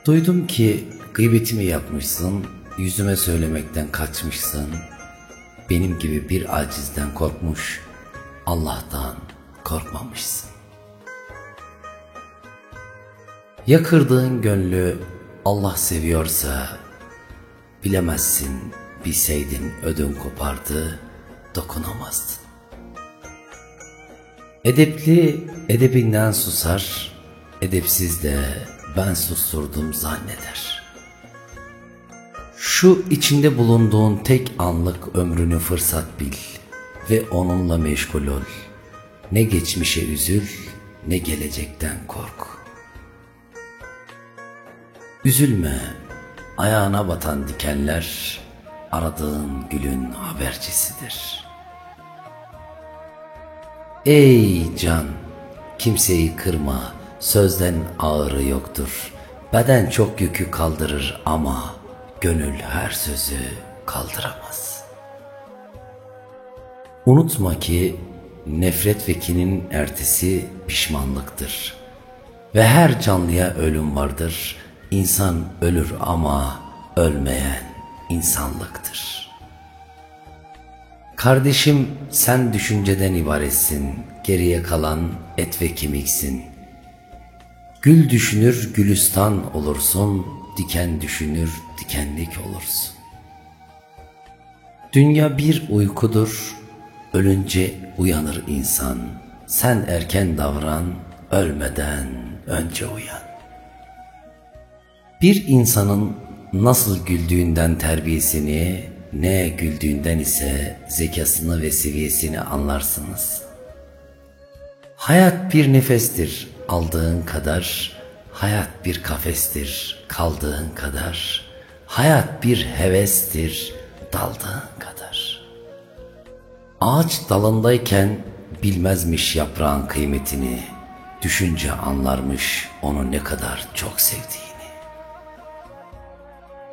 Duydum ki gıybetimi yapmışsın, yüzüme söylemekten kaçmışsın. Benim gibi bir acizden korkmuş, Allah'tan korkmamışsın. Ya kırdığın gönlü Allah seviyorsa, bilemezsin, bilseydin ödün kopardı, dokunamazdın. Edepli edebinden susar, edepsiz de ben susturdum zanneder. Şu içinde bulunduğun tek anlık ömrünü fırsat bil ve onunla meşgul ol. Ne geçmişe üzül, ne gelecekten kork. Üzülme, ayağına batan dikenler aradığın gülün habercisidir. Ey can, kimseyi kırma, sözden ağırı yoktur. Beden çok yükü kaldırır ama gönül her sözü kaldıramaz. Unutma ki nefret ve kinin ertesi pişmanlıktır. Ve her canlıya ölüm vardır. İnsan ölür ama ölmeyen insanlıktır. Kardeşim, sen düşünceden ibaretsin, geriye kalan et ve kemiksin. Gül düşünür gülistan olursun, diken düşünür dikenlik olursun. Dünya bir uykudur, ölünce uyanır insan. Sen erken davran, ölmeden önce uyan. Bir insanın nasıl güldüğünden terbiyesini, ne güldüğünden ise zekasını ve seviyesini anlarsınız. Hayat bir nefestir, aldığın kadar. Hayat bir kafestir, kaldığın kadar. Hayat bir hevestir, daldığın kadar. Ağaç dalındayken bilmezmiş yaprağın kıymetini, düşünce anlarmış onu ne kadar çok sevdiğini.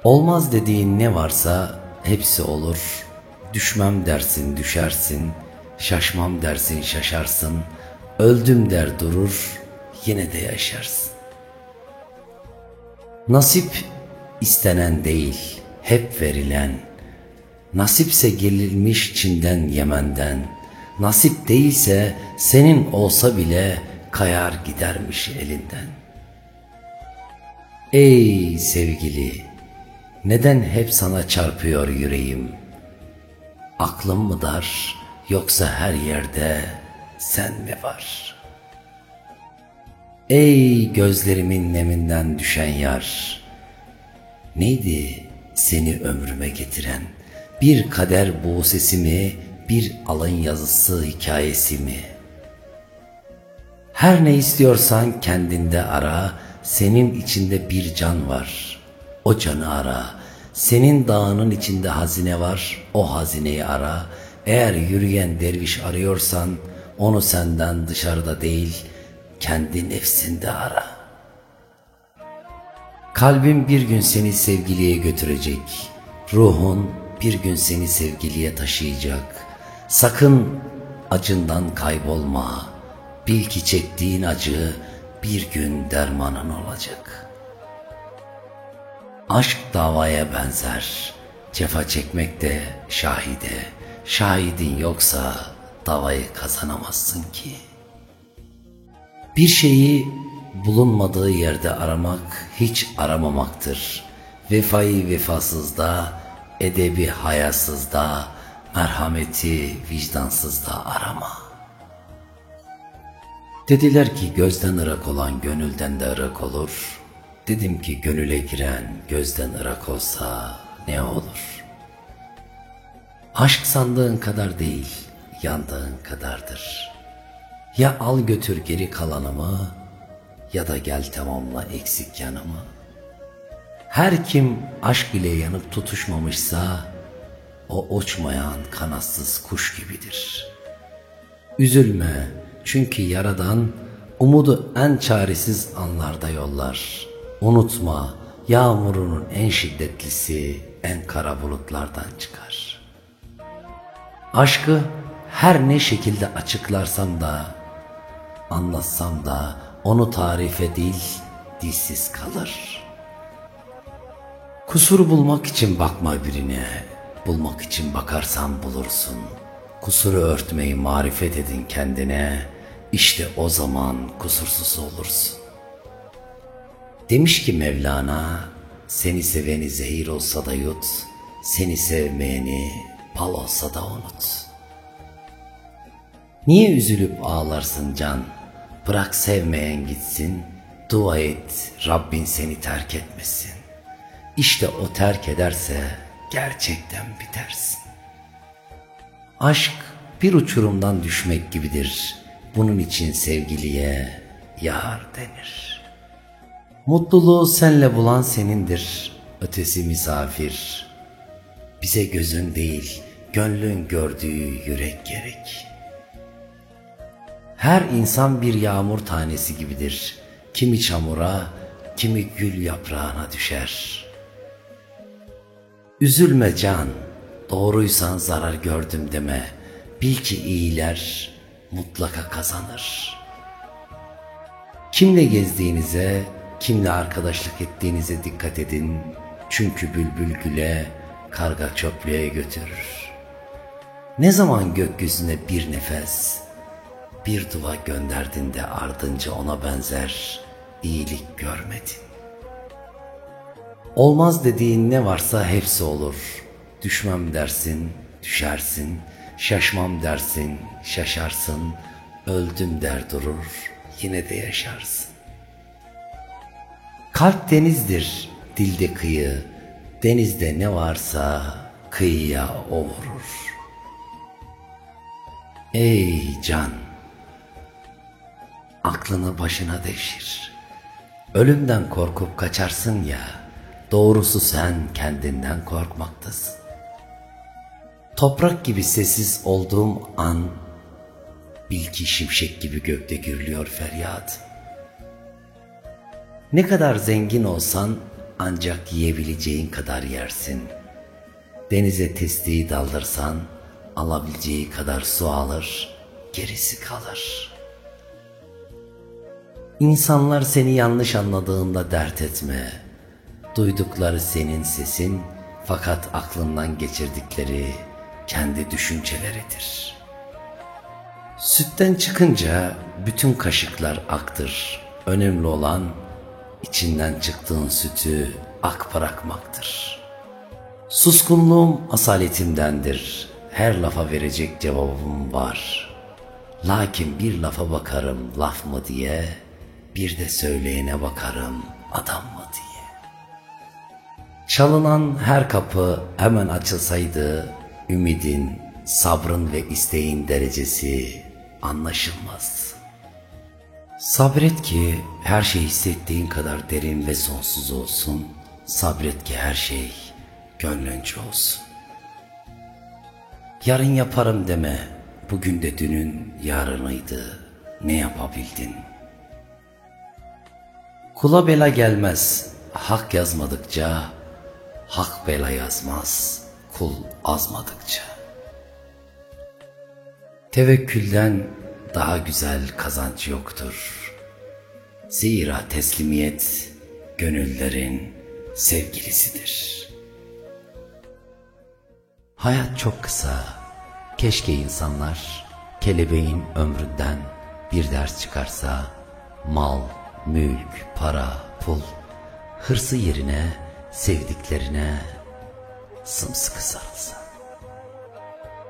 Olmaz dediğin ne varsa hepsi olur. Düşmem dersin düşersin, şaşmam dersin şaşarsın. Öldüm der durur, yine de yaşarsın. Nasip istenen değil, hep verilen. Nasipse gelirmiş Çin'den Yemen'den. Nasip değilse senin olsa bile kayar gidermiş elinden. Ey sevgili, neden hep sana çarpıyor yüreğim? Aklım mı dar, yoksa her yerde sen mi var? Ey gözlerimin neminden düşen yar, neydi seni ömrüme getiren? Bir kader buğsesi mi, bir alın yazısı hikayesi mi? Her ne istiyorsan kendinde ara, senin içinde bir can var, o canı ara. Senin dağının içinde hazine var, o hazineyi ara. Eğer yürüyen derviş arıyorsan, onu senden dışarıda değil, kendi nefsinde ara. Kalbin bir gün seni sevgiliye götürecek, ruhun bir gün seni sevgiliye taşıyacak. Sakın acından kaybolma, bil ki çektiğin acı bir gün dermanın olacak. Aşk davaya benzer, cefa çekmek de şahide. Şahidin yoksa davayı kazanamazsın ki. Bir şeyi bulunmadığı yerde aramak hiç aramamaktır. Vefayı vefasızda, edebi hayasızda, merhameti vicdansızda arama. Dediler ki gözden ırak olan gönülden de ırak olur. Dedim ki gönüle giren gözden ırak olsa ne olur? Aşk sandığın kadar değil, yandığın kadardır. Ya al götür geri kalanımı, ya da gel tamamla eksik yanımı. Her kim aşk ile yanıp tutuşmamışsa, o uçmayan kanatsız kuş gibidir. Üzülme, çünkü Yaradan umudu en çaresiz anlarda yollar. Unutma, yağmurunun en şiddetlisi en kara bulutlardan çıkar. Aşkı her ne şekilde açıklarsam da, anlatsam da onu tarife değil, dilsiz kalır. Kusuru bulmak için bakma birine, bulmak için bakarsan bulursun. Kusuru örtmeyi marifet edin kendine, işte o zaman kusursuz olursun. Demiş ki Mevlana, seni seveni zehir olsa da yut, seni sevmeyeni bal olsa da unut. Niye üzülüp ağlarsın can, bırak sevmeyen gitsin, dua et Rabbin seni terk etmesin. İşte o terk ederse gerçekten bitersin. Aşk bir uçurumdan düşmek gibidir. Bunun için sevgiliye yar denir. Mutluluğu senle bulan senindir, ötesi misafir. Bize gözün değil, gönlün gördüğü yürek gerek. Her insan bir yağmur tanesi gibidir. Kimi çamura, kimi gül yaprağına düşer. Üzülme can, doğruysan zarar gördüm deme. Bil ki iyiler mutlaka kazanır. Kimle gezdiğinize, kimle arkadaşlık ettiğinize dikkat edin. Çünkü bülbül güle, karga çöplüğe götürür. Ne zaman gökyüzüne bir nefes, bir dua gönderdin de ardınca ona benzer iyilik görmedin. Olmaz dediğin ne varsa hepsi olur. Düşmem dersin, düşersin. Şaşmam dersin, şaşarsın. Öldüm der durur, yine de yaşarsın. Kalp denizdir, dilde kıyı. Denizde ne varsa kıyıya o vurur. Ey can! Aklını başına devşir. Ölümden korkup kaçarsın ya, doğrusu sen kendinden korkmaktasın. Toprak gibi sessiz olduğum an, bil ki şimşek gibi gökte gürlüyor feryat. Ne kadar zengin olsan ancak yiyebileceğin kadar yersin. Denize testiyi daldırsan alabileceği kadar su alır, gerisi kalır. İnsanlar seni yanlış anladığında dert etme. Duydukları senin sesin, fakat aklından geçirdikleri kendi düşünceleridir. Sütten çıkınca bütün kaşıklar aktır. Önemli olan içinden çıktığın sütü ak bırakmaktır. Suskunluğum asaletimdendir. Her lafa verecek cevabım var. Lakin bir lafa bakarım laf mı diye, bir de söyleyene bakarım adam mı diye. Çalınan her kapı hemen açılsaydı, ümidin, sabrın ve isteğin derecesi anlaşılmaz. Sabret ki her şey hissettiğin kadar derin ve sonsuz olsun. Sabret ki her şey gönlünce olsun. Yarın yaparım deme, bugün de dünün yarınıydı. Ne yapabildin? Kula bela gelmez, hak yazmadıkça, hak bela yazmaz, kul azmadıkça. Tevekkülden daha güzel kazanç yoktur. Zira teslimiyet gönüllerin sevgilisidir. Hayat çok kısa. Keşke insanlar kelebeğin ömründen bir ders çıkarsa, mal, mülk, para, pul, hırsı yerine sevdiklerine sımsıkı sarılsa.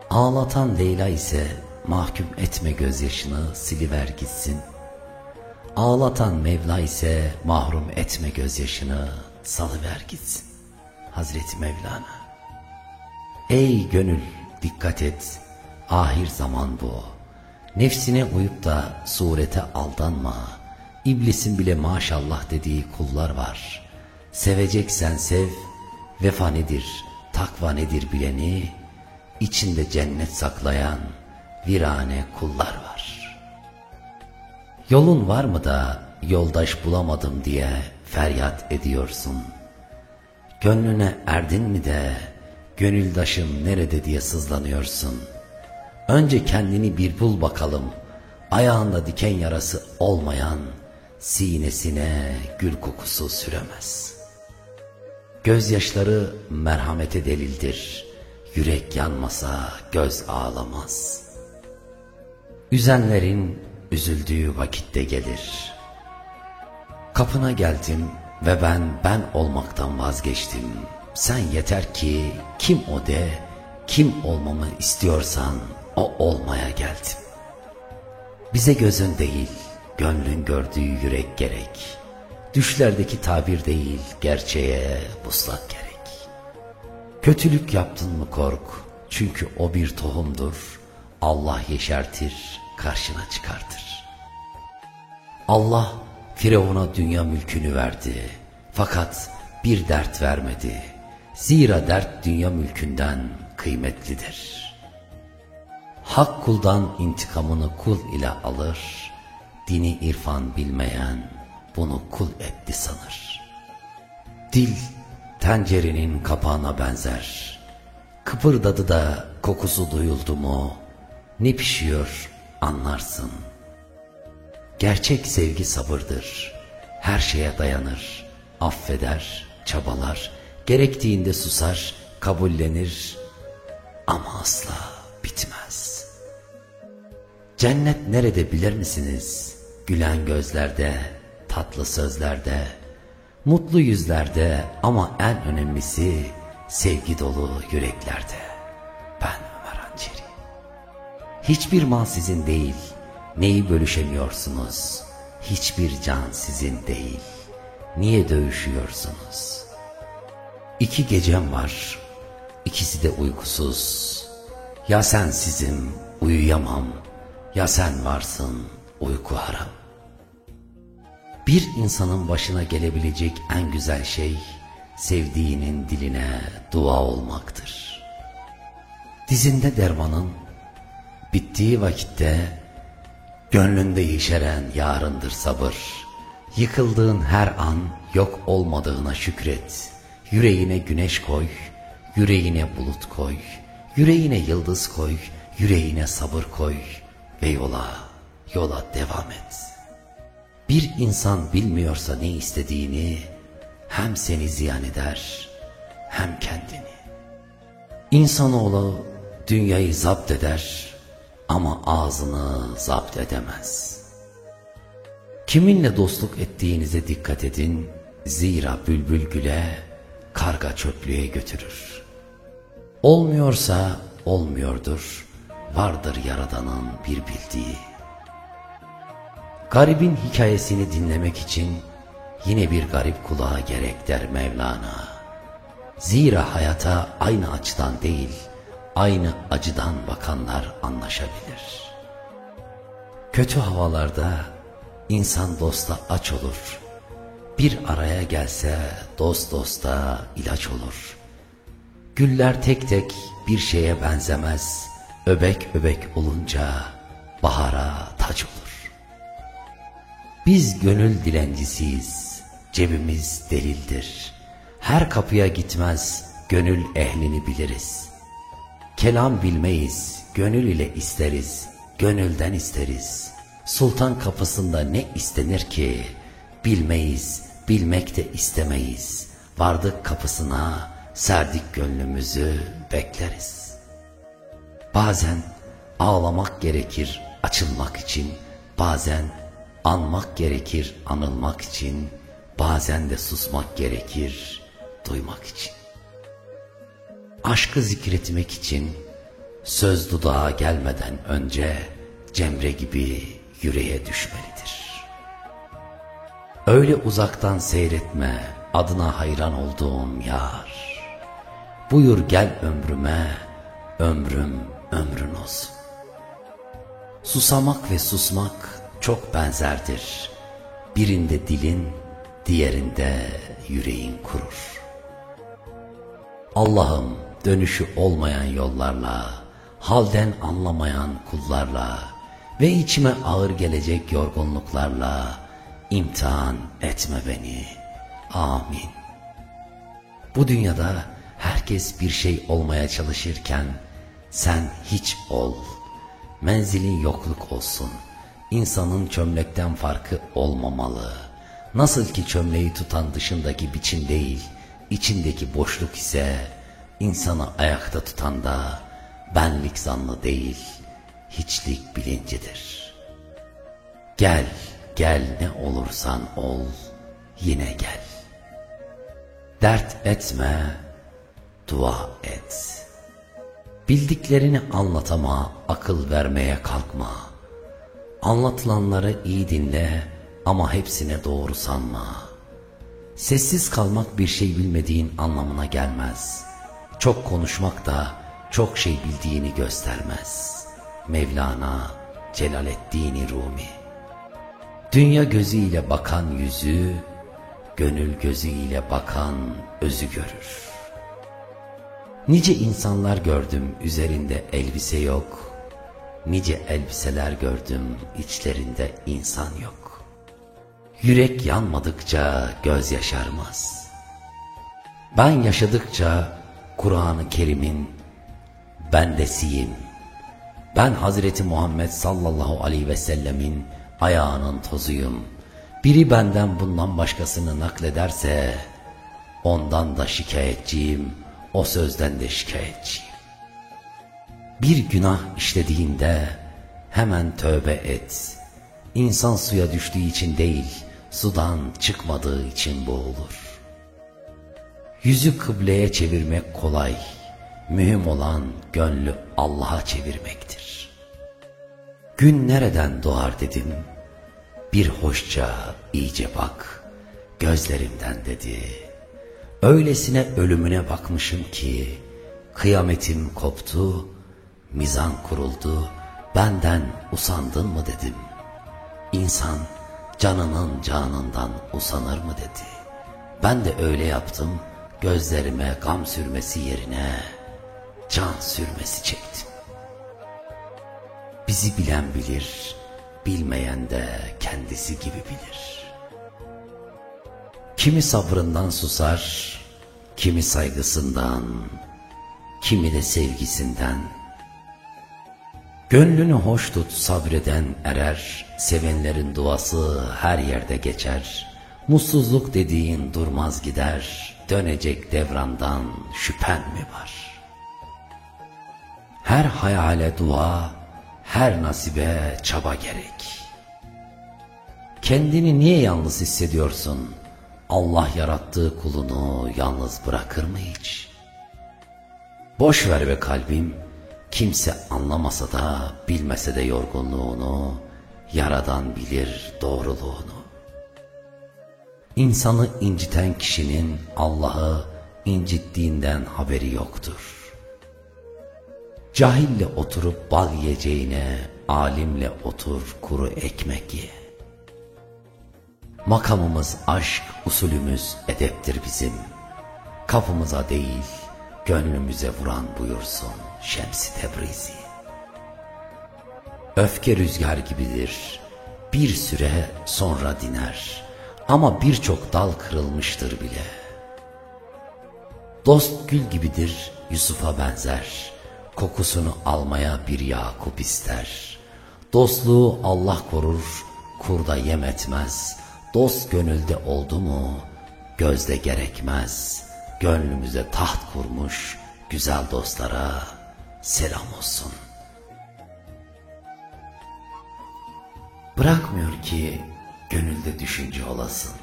Ağlatan Leyla ise mahkum etme gözyaşını, siliver gitsin. Ağlatan Mevla ise mahrum etme gözyaşını, salıver gitsin. Hazreti Mevlana. Ey gönül, dikkat et, ahir zaman bu. Nefsine uyup da surete aldanma. İblisin bile maşallah dediği kullar var. Seveceksen sev, vefa nedir, takva nedir bileni, içinde cennet saklayan virane kullar var. Yolun var mı da yoldaş bulamadım diye feryat ediyorsun. Gönlüne erdin mi de gönüldaşım nerede diye sızlanıyorsun. Önce kendini bir bul bakalım, ayağında diken yarası olmayan sinesine gül kokusu süremez. Gözyaşları merhamete delildir. Yürek yanmasa göz ağlamaz. Üzenlerin üzüldüğü vakitte gelir. Kapına geldim ve ben olmaktan vazgeçtim. Sen yeter ki kim o de, kim olmamı istiyorsan o olmaya geldim. Bize gözün değil, gönlün gördüğü yürek gerek. Düşlerdeki tabir değil, gerçeğe vuslat gerek. Kötülük yaptın mı kork, çünkü o bir tohumdur. Allah yeşertir, karşına çıkartır. Allah Firavun'a dünya mülkünü verdi. Fakat bir dert vermedi. Zira dert dünya mülkünden kıymetlidir. Hak kuldan intikamını kul ile alır. Dini irfan bilmeyen bunu kul etti sanır. Dil tencerenin kapağına benzer. Kıpırdadı da kokusu duyuldu mu, ne pişiyor anlarsın. Gerçek sevgi sabırdır. Her şeye dayanır, affeder, çabalar, gerektiğinde susar, kabullenir ama asla bitmez. Cennet nerede bilir misiniz? Gülen gözlerde, tatlı sözlerde, mutlu yüzlerde ama en önemlisi sevgi dolu yüreklerde. Ben Ömer Hançeri. Hiçbir mal sizin değil, neyi bölüşemiyorsunuz? Hiçbir can sizin değil, niye dövüşüyorsunuz? 2 gecem var, ikisi de uykusuz. Ya sensizim, uyuyamam, ya sen varsın, uyku haram. Bir insanın başına gelebilecek en güzel şey, sevdiğinin diline dua olmaktır. Dizinde dermanın bittiği vakitte, gönlünde yeşeren yarındır sabır. Yıkıldığın her an yok olmadığına şükret. Yüreğine güneş koy, yüreğine bulut koy, yüreğine yıldız koy, yüreğine sabır koy ve yola devam et. Bir insan bilmiyorsa ne istediğini, hem seni ziyan eder, hem kendini. İnsanoğlu dünyayı zapt eder ama ağzını zapt edemez. Kiminle dostluk ettiğinize dikkat edin, zira bülbül güle, karga çöplüğe götürür. Olmuyorsa olmuyordur, vardır Yaradan'ın bir bildiği. Garibin hikayesini dinlemek için yine bir garip kulağa gerek der Mevlana. Zira hayata aynı açıdan değil, aynı acıdan bakanlar anlaşabilir. Kötü havalarda insan dosta aç olur. Bir araya gelse dost dosta ilaç olur. Güller tek tek bir şeye benzemez. Öbek öbek olunca bahara taç olur. Biz gönül dilencisiyiz, cebimiz delildir. Her kapıya gitmez, gönül ehlini biliriz. Kelam bilmeyiz, gönül ile isteriz, gönülden isteriz. Sultan kapısında ne istenir ki? Bilmeyiz, bilmek de istemeyiz. Vardık kapısına, serdik gönlümüzü, bekleriz. Bazen ağlamak gerekir açılmak için, bazen anmak gerekir anılmak için, bazen de susmak gerekir duymak için. Aşkı zikretmek için söz dudağa gelmeden önce cemre gibi yüreğe düşmelidir. Öyle uzaktan seyretme adına hayran olduğum yar. Buyur gel ömrüme, ömrüm ömrün olsun. Susamak ve susmak çok benzerdir. Birinde dilin, diğerinde yüreğin kurur. Allah'ım dönüşü olmayan yollarla, halden anlamayan kullarla ve içime ağır gelecek yorgunluklarla imtihan etme beni. Amin. Bu dünyada herkes bir şey olmaya çalışırken sen hiç ol. Menzilin yokluk olsun. İnsanın çömlekten farkı olmamalı. Nasıl ki çömleği tutan dışındaki biçim değil, içindeki boşluk ise insanı ayakta tutan da benlik zannı değil, hiçlik bilincidir. Gel, gel ne olursan ol, yine gel. Dert etme, dua et. Bildiklerini anlatama, akıl vermeye kalkma. Anlatılanları iyi dinle ama hepsine doğru sanma. Sessiz kalmak bir şey bilmediğin anlamına gelmez. Çok konuşmak da çok şey bildiğini göstermez. Mevlana Celaleddin Rumi. Dünya gözüyle bakan yüzü, gönül gözüyle bakan özü görür. Nice insanlar gördüm üzerinde elbise yok. Nice elbiseler gördüm içlerinde insan yok. Yürek yanmadıkça göz yaşarmaz. Ben yaşadıkça Kur'an-ı Kerim'in bendesiyim. Ben Hazreti Muhammed sallallahu aleyhi ve sellemin ayağının tozuyum. Biri benden bundan başkasını naklederse ondan da şikayetçiyim, o sözden de şikayetçiyim. Bir günah işlediğinde hemen tövbe et. İnsan suya düştüğü için değil, sudan çıkmadığı için boğulur. Yüzü kıbleye çevirmek kolay, mühim olan gönlü Allah'a çevirmektir. Gün nereden doğar dedim, bir hoşça iyice bak gözlerimden dedi. Öylesine ölümüne bakmışım ki kıyametim koptu, mizan kuruldu, benden usandın mı dedim. İnsan canının canından usanır mı dedi. Ben de öyle yaptım, gözlerime gam sürmesi yerine can sürmesi çektim. Bizi bilen bilir, bilmeyen de kendisi gibi bilir. Kimi sabrından susar, kimi saygısından, kimi de sevgisinden. Gönlünü hoş tut, sabreden erer, sevenlerin duası her yerde geçer. Mutsuzluk dediğin durmaz gider, dönecek devrandan şüphen mi var? Her hayale dua, her nasibe çaba gerek. Kendini niye yalnız hissediyorsun? Allah yarattığı kulunu yalnız bırakır mı hiç? Boş ver be kalbim, kimse anlamasa da bilmese de yorgunluğunu, Yaradan bilir doğruluğunu. İnsanı inciten kişinin Allah'ı incittiğinden haberi yoktur. Cahille oturup bal yiyeceğine, alimle otur kuru ekmek ye. Makamımız aşk, usulümüz edeptir bizim. Kapımıza değil, gönlümüze vuran buyursun Şems-i Tebrizi. Öfke rüzgar gibidir, bir süre sonra diner. Ama birçok dal kırılmıştır bile. Dost gül gibidir, Yusuf'a benzer. Kokusunu almaya bir Yakup ister. Dostluğu Allah korur, kurda yem etmez. Dost gönülde oldu mu, gözde gerekmez. Gönlümüze taht kurmuş güzel dostlara selam olsun. Bırakmıyor ki gönülde düşünce olasın.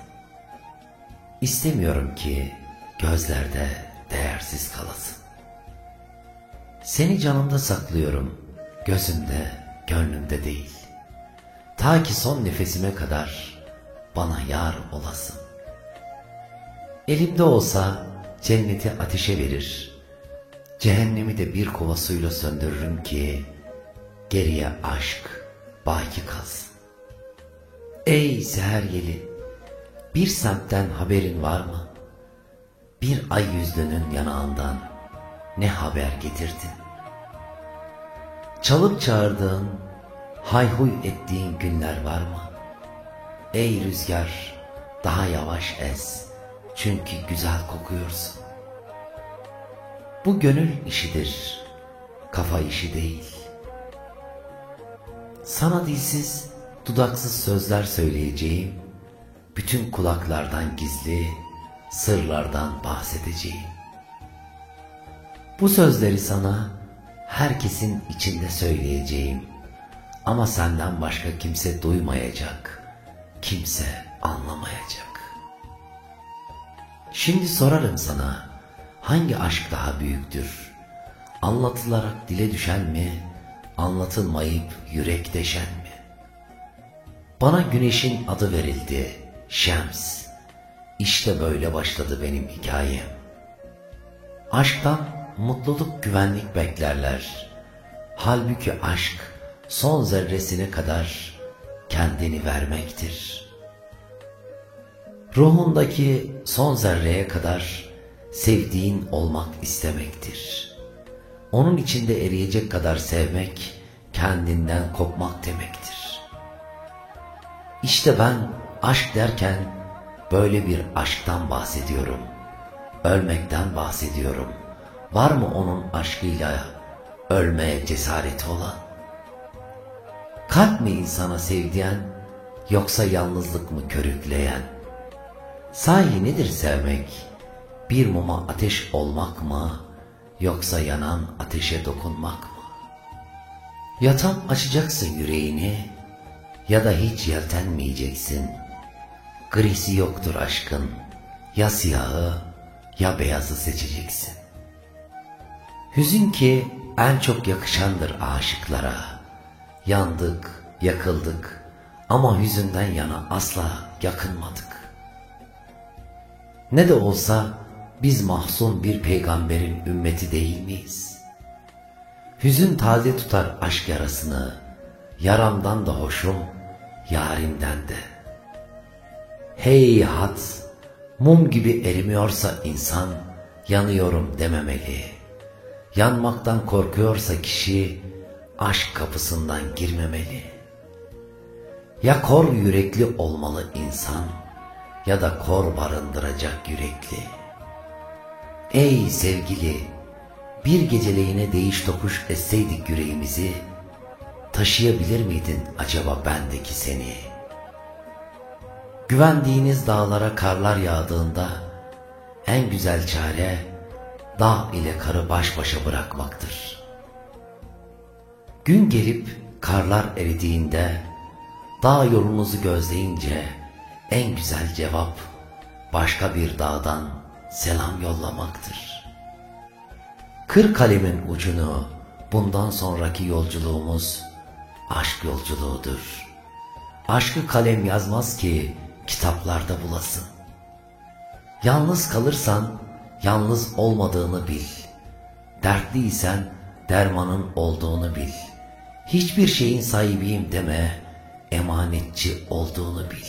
İstemiyorum ki gözlerde değersiz kalasın. Seni canımda saklıyorum, gözümde, gönlümde değil. Ta ki son nefesime kadar bana yar olasın. Elimde olsa cenneti ateşe verir, cehennemi de bir kova suyla söndürürüm ki geriye aşk baki kalsın. Ey seher yeli, bir semtten haberin var mı? Bir ay yüzlünün yanağından ne haber getirdin? Çalıp çağırdığın, hayhuy ettiğin günler var mı? Ey rüzgar, daha yavaş es, çünkü güzel kokuyorsun. Bu gönül işidir, kafa işi değil. Sana dilsiz, dudaksız sözler söyleyeceğim, bütün kulaklardan gizli, sırlardan bahsedeceğim. Bu sözleri sana herkesin içinde söyleyeceğim. Ama senden başka kimse duymayacak, kimse anlamayacak. Şimdi sorarım sana, hangi aşk daha büyüktür? Anlatılarak dile düşen mi, anlatılmayıp yürek deşen mi? Bana güneşin adı verildi, Şems. İşte böyle başladı benim hikayem. Aşktan mutluluk, güvenlik beklerler. Halbuki aşk son zerresine kadar kendini vermektir. Ruhundaki son zerreye kadar sevdiğin olmak istemektir. Onun içinde eriyecek kadar sevmek, kendinden kopmak demektir. İşte ben aşk derken böyle bir aşktan bahsediyorum. Ölmekten bahsediyorum. Var mı onun aşkıyla ölmeye cesareti olan? Kalp mi insana sevdiren, yoksa yalnızlık mı körükleyen? Sahi nedir sevmek? Bir muma ateş olmak mı, yoksa yanan ateşe dokunmak mı? Ya tam açacaksın yüreğini, ya da hiç yeltenmeyeceksin. Grisi yoktur aşkın, ya siyahı ya beyazı seçeceksin. Hüzün ki en çok yakışandır aşıklara. Yandık, yakıldık ama hüzünden yana asla yakınmadık. Ne de olsa biz mahzun bir peygamberin ümmeti değil miyiz? Hüzün taze tutar aşk yarasını, yaramdan da hoşum, yarimden de. Heyhat, mum gibi erimiyorsa insan, yanıyorum dememeli. Yanmaktan korkuyorsa kişi, aşk kapısından girmemeli. Ya kor yürekli olmalı insan, ya da kor barındıracak yürekli. Ey sevgili, bir geceliğine değiş tokuş etseydik yüreğimizi, taşıyabilir miydin acaba bendeki seni? Güvendiğiniz dağlara karlar yağdığında, en güzel çare, dağ ile karı baş başa bırakmaktır. Gün gelip karlar eridiğinde, dağ yolunuzu gözleyince, en güzel cevap, başka bir dağdan selam yollamaktır. Kır kalemin ucunu, bundan sonraki yolculuğumuz, aşk yolculuğudur. Aşkı kalem yazmaz ki, kitaplarda bulasın. Yalnız kalırsan, yalnız olmadığını bil. Dertliysen, dermanın olduğunu bil. Hiçbir şeyin sahibiyim deme, emanetçi olduğunu bil.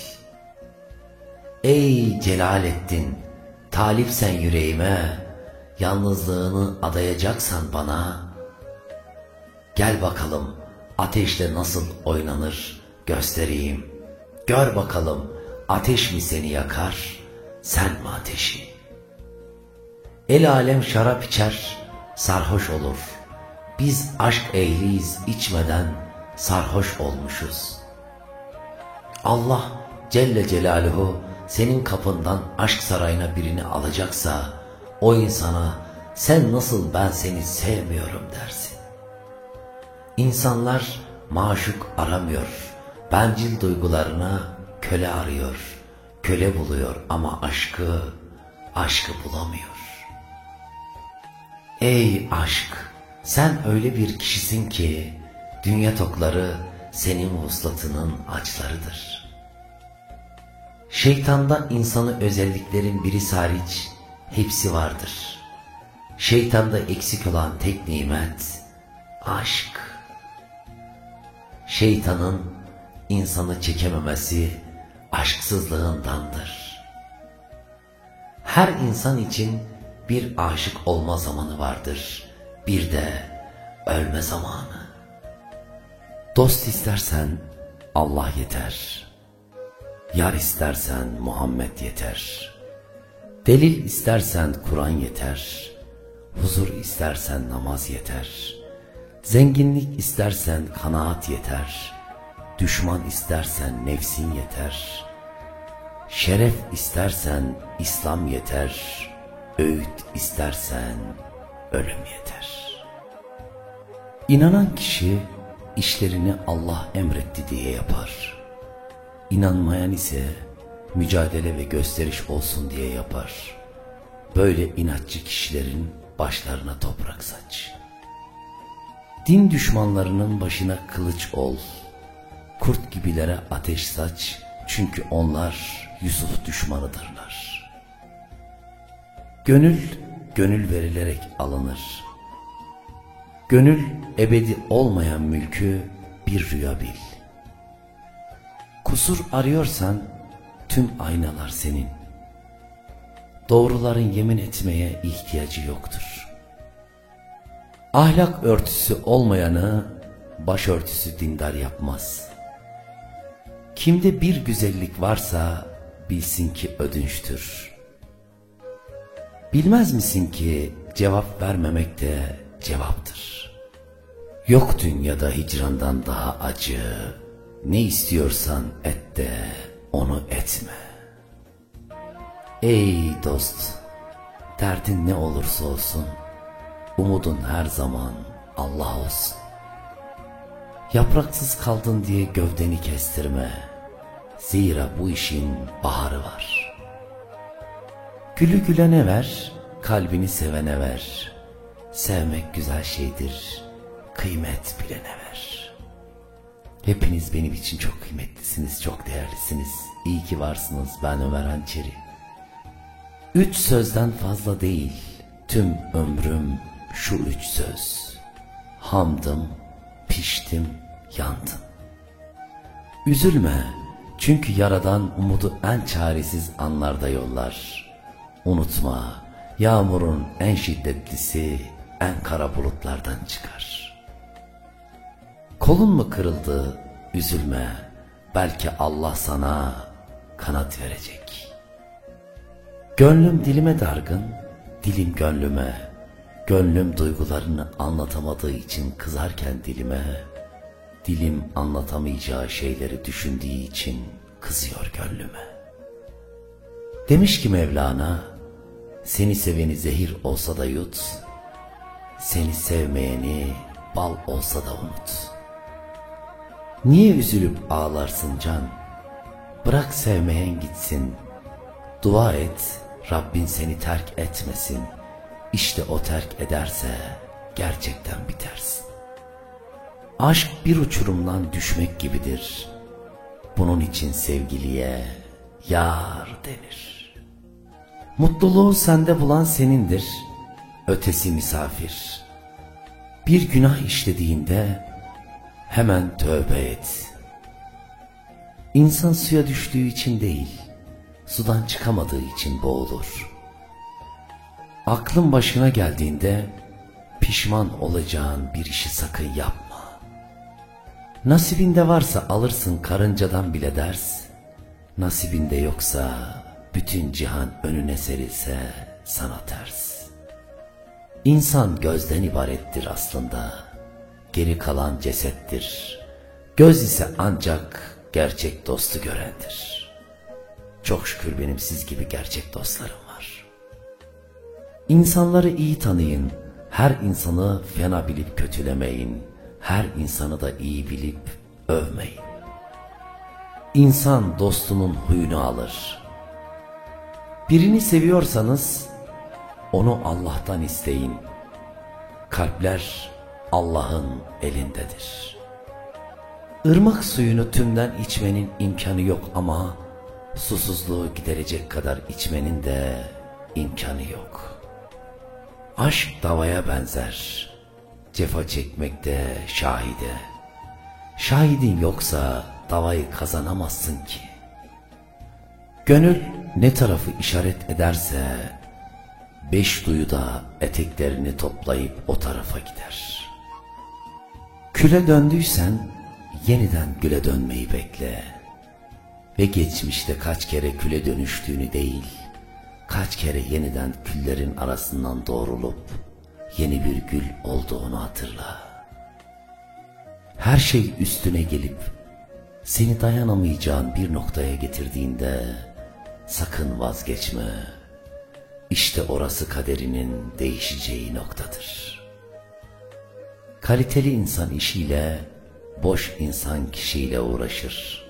Ey Celalettin, talipsen yüreğime, yalnızlığını adayacaksan bana, gel bakalım ateşle nasıl oynanır göstereyim. Gör bakalım ateş mi seni yakar, sen mi ateşi? El alem şarap içer, sarhoş olur. Biz aşk ehliyiz, içmeden sarhoş olmuşuz. Allah Celle Celaluhu senin kapından aşk sarayına birini alacaksa, o insana sen nasıl ben seni sevmiyorum dersin. İnsanlar maşuk aramıyor, bencil duygularına köle arıyor, köle buluyor ama aşkı bulamıyor. Ey aşk, sen öyle bir kişisin ki, dünya tokları senin vuslatının açlarıdır. Şeytanda insanı özelliklerin birisi hariç hepsi vardır. Şeytanda eksik olan tek nimet aşk. Şeytanın insanı çekememesi aşksızlığındandır. Her insan için bir aşık olma zamanı vardır, bir de ölme zamanı. Dost istersen Allah yeter. Yar istersen Muhammed yeter. Delil istersen Kur'an yeter. Huzur istersen namaz yeter. Zenginlik istersen kanaat yeter. Düşman istersen nefsin yeter. Şeref istersen İslam yeter, öğüt istersen ölüm yeter. İnanan kişi işlerini Allah emretti diye yapar. İnanmayan ise mücadele ve gösteriş olsun diye yapar. Böyle inatçı kişilerin başlarına toprak saç. Din düşmanlarının başına kılıç ol. Kurt gibilere ateş saç. Çünkü onlar Yusuf düşmanıdırlar. Gönül, gönül verilerek alınır. Gönül ebedi olmayan mülkü bir rüya bil. Kusur arıyorsan tüm aynalar senin. Doğruların yemin etmeye ihtiyacı yoktur. Ahlak örtüsü olmayanı başörtüsü dindar yapmaz. Kimde bir güzellik varsa bilsin ki ödünçtür. Bilmez misin ki cevap vermemek de cevaptır. Yok dünyada hicrandan daha acı, ne istiyorsan et de onu etme. Ey dost, derdin ne olursa olsun, umudun her zaman Allah olsun. Yapraksız kaldın diye gövdeni kestirme, zira bu işin baharı var. Gülü gülene ver, kalbini sevene ver. Sevmek güzel şeydir, kıymet bilene ver. Hepiniz benim için çok kıymetlisiniz, çok değerlisiniz. İyi ki varsınız. Ben Ömer Hançeri. 3 sözden fazla değil, tüm ömrüm şu 3 söz. Hamdım, piştim, yandım. Üzülme, çünkü Yaradan umudu en çaresiz anlarda yollar. Unutma, yağmurun en şiddetlisi en kara bulutlardan çıkar. Kolun mu kırıldı? Üzülme, belki Allah sana kanat verecek. Gönlüm dilime dargın, dilim gönlüme. Gönlüm duygularını anlatamadığı için kızarken dilime, dilim anlatamayacağı şeyleri düşündüğü için kızıyor gönlüme. Demiş ki Mevlana, seni seveni zehir olsa da yut, seni sevmeyeni bal olsa da unut. Niye üzülüp ağlarsın can? Bırak sevmeyen gitsin. Dua et, Rabbin seni terk etmesin. İşte o terk ederse gerçekten bitersin. Aşk bir uçurumdan düşmek gibidir. Bunun için sevgiliye yar denir. Mutluluğu sende bulan senindir, ötesi misafir. Bir günah işlediğinde hemen tövbe et. İnsan suya düştüğü için değil, sudan çıkamadığı için boğulur. Aklın başına geldiğinde pişman olacağın bir işi sakın yapma. Nasibinde varsa alırsın karıncadan bile ders, nasibinde yoksa bütün cihan önüne serilse sana ters. İnsan gözden ibarettir aslında, geri kalan cesettir. Göz ise ancak gerçek dostu görendir. Çok şükür benim siz gibi gerçek dostlarım var. İnsanları iyi tanıyın, her insanı fena bilip kötülemeyin, her insanı da iyi bilip övmeyin. İnsan dostunun huyunu alır. Birini seviyorsanız onu Allah'tan isteyin. Kalpler Allah'ın elindedir. Irmak suyunu tümden içmenin imkanı yok ama susuzluğu giderecek kadar içmenin de imkanı yok. Aşk davaya benzer, cefa çekmekte şahide. Şahidin yoksa davayı kazanamazsın ki. Gönül ne tarafı işaret ederse 5 duyu da eteklerini toplayıp o tarafa gider. Küle döndüysen yeniden güle dönmeyi bekle. Ve geçmişte kaç kere küle dönüştüğünü değil, kaç kere yeniden küllerin arasından doğrulup yeni bir gül olduğunu hatırla. Her şey üstüne gelip seni dayanamayacağın bir noktaya getirdiğinde sakın vazgeçme. İşte orası kaderinin değişeceği noktadır. Kaliteli insan işiyle, boş insan kişiyle uğraşır.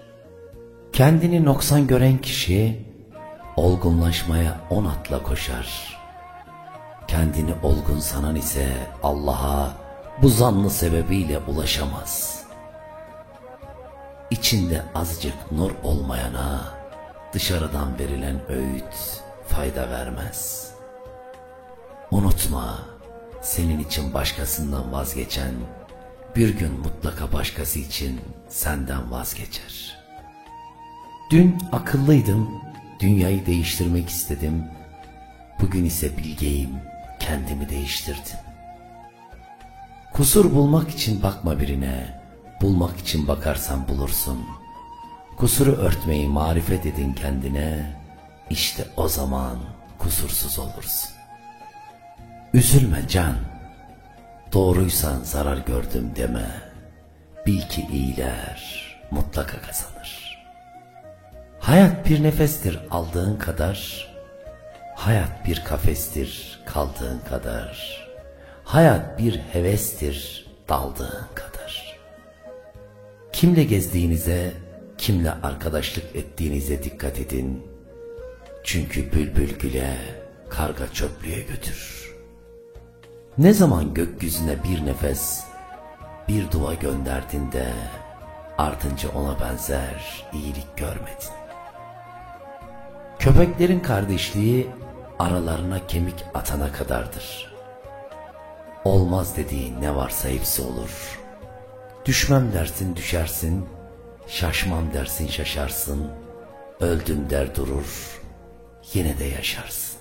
Kendini noksan gören kişi, olgunlaşmaya 10 atla koşar. Kendini olgun sanan ise Allah'a bu zannı sebebiyle ulaşamaz. İçinde azıcık nur olmayana dışarıdan verilen öğüt fayda vermez. Unutma, senin için başkasından vazgeçen bir gün mutlaka başkası için senden vazgeçer. Dün akıllıydım, dünyayı değiştirmek istedim. Bugün ise bilgeyim, kendimi değiştirdim. Kusur bulmak için bakma birine, bulmak için bakarsan bulursun. Kusuru örtmeyi marifet edin kendine, işte o zaman kusursuz olursun. Üzülme can, doğruysan zarar gördüm deme. Bil ki iyiler mutlaka kazanır. Hayat bir nefestir aldığın kadar, hayat bir kafestir kaldığın kadar, hayat bir hevestir daldığın kadar. Kimle gezdiğinize, kimle arkadaşlık ettiğinize dikkat edin. Çünkü bülbül güle, karga çöplüğe götürür. Ne zaman gökyüzüne bir nefes, bir dua gönderdin de ardınca ona benzer iyilik görmedin. Köpeklerin kardeşliği aralarına kemik atana kadardır. Olmaz dediğin ne varsa hepsi olur. Düşmem dersin düşersin, şaşmam dersin şaşarsın, öldüm der durur, yine de yaşarsın.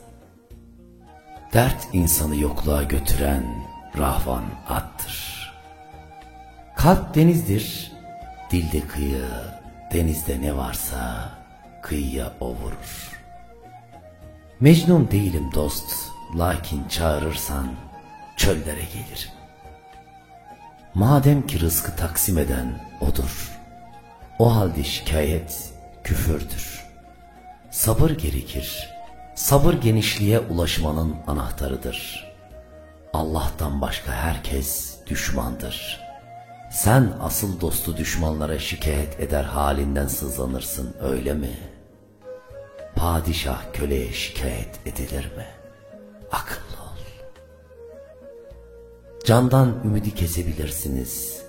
Dert insanı yokluğa götüren rahvan attır. Kalp denizdir, dilde kıyı, denizde ne varsa kıyıya o vurur. Mecnun değilim dost, lakin çağırırsan çöllere gelirim. Madem ki rızkı taksim eden odur, o halde şikayet küfürdür. Sabır gerekir, sabır genişliğe ulaşmanın anahtarıdır. Allah'tan başka herkes düşmandır. Sen asıl dostu düşmanlara şikayet eder halinden sızlanırsın, öyle mi? Padişah köleye şikayet edilir mi? Akıllı ol. Candan ümidi kesebilirsiniz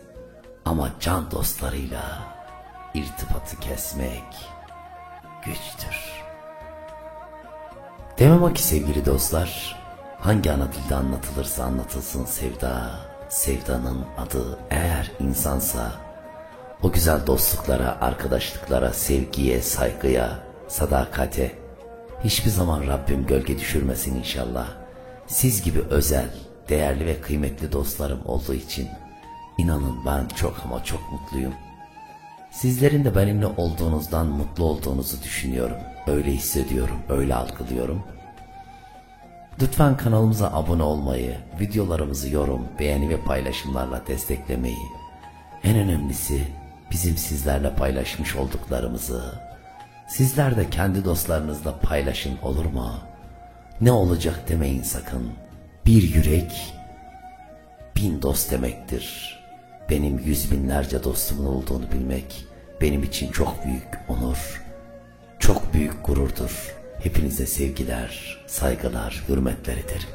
ama can dostlarıyla irtibatı kesmek güçtür. Demem o ki sevgili dostlar, hangi ana dilde anlatılırsa anlatılsın sevda, sevdanın adı eğer insansa, o güzel dostluklara, arkadaşlıklara, sevgiye, saygıya, sadakate hiçbir zaman Rabbim gölge düşürmesin inşallah. Siz gibi özel, değerli ve kıymetli dostlarım olduğu için inanın ben çok ama çok mutluyum. Sizlerin de benimle olduğunuzdan mutlu olduğunuzu düşünüyorum. Öyle hissediyorum, öyle algılıyorum. Lütfen kanalımıza abone olmayı, videolarımızı yorum, beğeni ve paylaşımlarla desteklemeyi, en önemlisi bizim sizlerle paylaşmış olduklarımızı sizler de kendi dostlarınızla paylaşın, olur mu? Ne olacak demeyin sakın. Bir yürek 1000 dost demektir. Benim 100 binlerce dostumun olduğunu bilmek benim için çok büyük onur, çok büyük gururdur. Hepinize sevgiler, saygılar, hürmetler ederim.